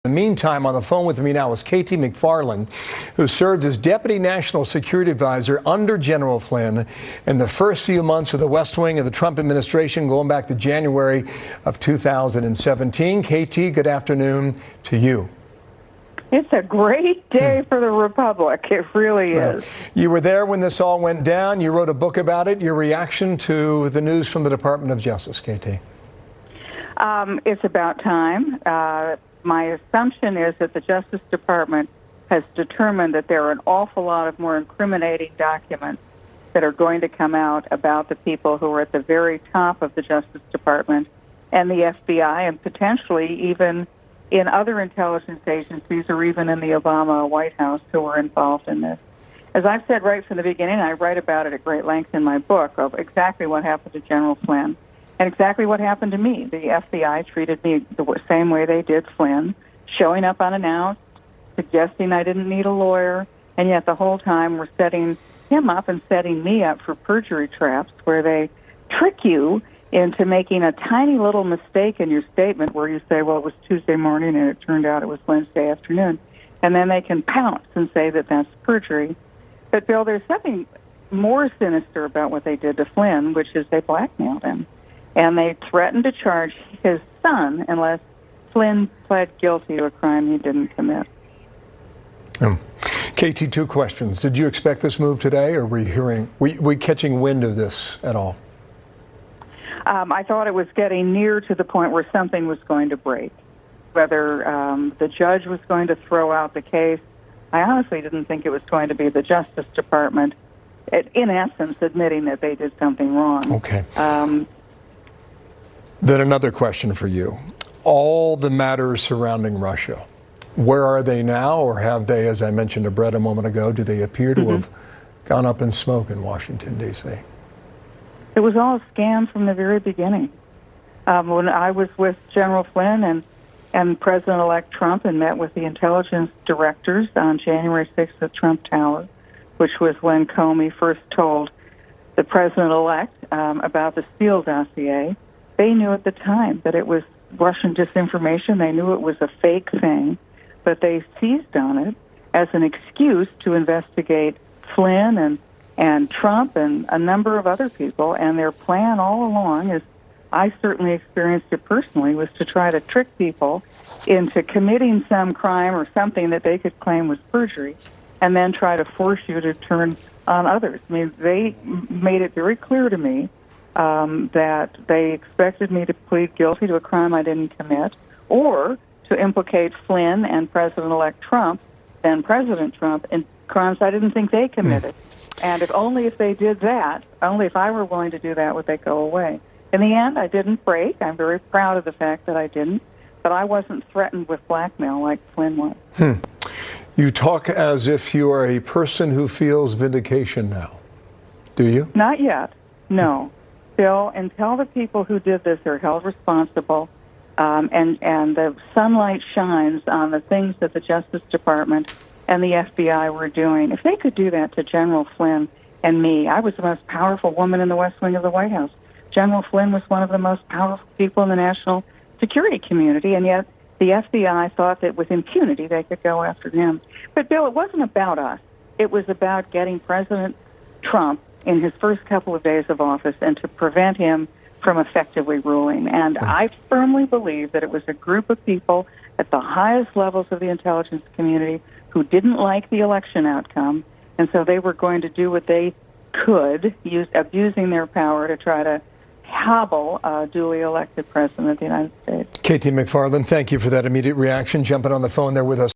In the meantime, on the phone with me now is Katie McFarland, who served as Deputy National Security Advisor under General Flynn in the first few months of the West Wing of the Trump administration, going back to January of 2017. Katie, good afternoon to you. It's a great day for the Republic. It really is. You were there when this all went down. You wrote a book about it. Your reaction to the news from the Department of Justice, Katie? It's about time. My assumption is that the Justice Department has determined that there are an awful lot of more incriminating documents that are going to come out about the people who are at the very top of the Justice Department and the FBI, and potentially even in other intelligence agencies or even in the Obama White House who were involved in this. As I've said right from the beginning, I write about it at great length in my book of exactly what happened to General Flynn. And exactly what happened to me. The FBI treated me the same way they did Flynn, showing up unannounced, suggesting I didn't need a lawyer, and yet the whole time we're setting him up and setting me up for perjury traps where they trick you into making a tiny little mistake in your statement where you say, well, it was Tuesday morning and it turned out it was Wednesday afternoon. And then they can pounce and say that that's perjury. But, Bill, there's something more sinister about what they did to Flynn, which is they blackmailed him. And they threatened to charge his son unless Flynn pled guilty to a crime he didn't commit. Katie, two questions. Did you expect this move today, or were you catching wind of this at all? I thought it was getting near to the point where something was going to break. Whether the judge was going to throw out the case, I honestly didn't think it was going to be the Justice Department, in essence, admitting that they did something wrong. Okay. Then another question for you. All the matters surrounding Russia, where are they now, or have they, as I mentioned to Brett a moment ago, do they appear to have gone up in smoke in Washington, D.C.? It was all a scam from the very beginning. When I was with General Flynn and President-elect Trump and met with the intelligence directors on January 6th at Trump Tower, which was when Comey first told the President-elect about the Steele dossier, they knew at the time that it was Russian disinformation. They knew it was a fake thing, but they seized on it as an excuse to investigate Flynn and Trump and a number of other people. And their plan all along, as I certainly experienced it personally, was to try to trick people into committing some crime or something that they could claim was perjury, and then try to force you to turn on others. I mean, they made it very clear to me that they expected me to plead guilty to a crime I didn't commit, or to implicate Flynn and President-elect Trump, then President Trump, in crimes I didn't think they committed. And if they did that, only if I were willing to do that would they go away. In the end, I didn't break. I'm very proud of the fact that I didn't, but I wasn't threatened with blackmail like Flynn was. You talk as if you are a person who feels vindication now. Do you? Not yet, no. Bill, until the people who did this are held responsible and the sunlight shines on the things that the Justice Department and the FBI were doing. If they could do that to General Flynn and me, I was the most powerful woman in the West Wing of the White House. General Flynn was one of the most powerful people in the national security community, and yet the FBI thought that with impunity they could go after him. But, Bill, it wasn't about us. It was about getting President Trump in his first couple of days of office and to prevent him from effectively ruling. And I firmly believe that it was a group of people at the highest levels of the intelligence community who didn't like the election outcome, and so they were going to do what they could, abusing their power to try to hobble a duly elected president of the United States. Katie McFarland, thank you for that immediate reaction, jumping on the phone there with us.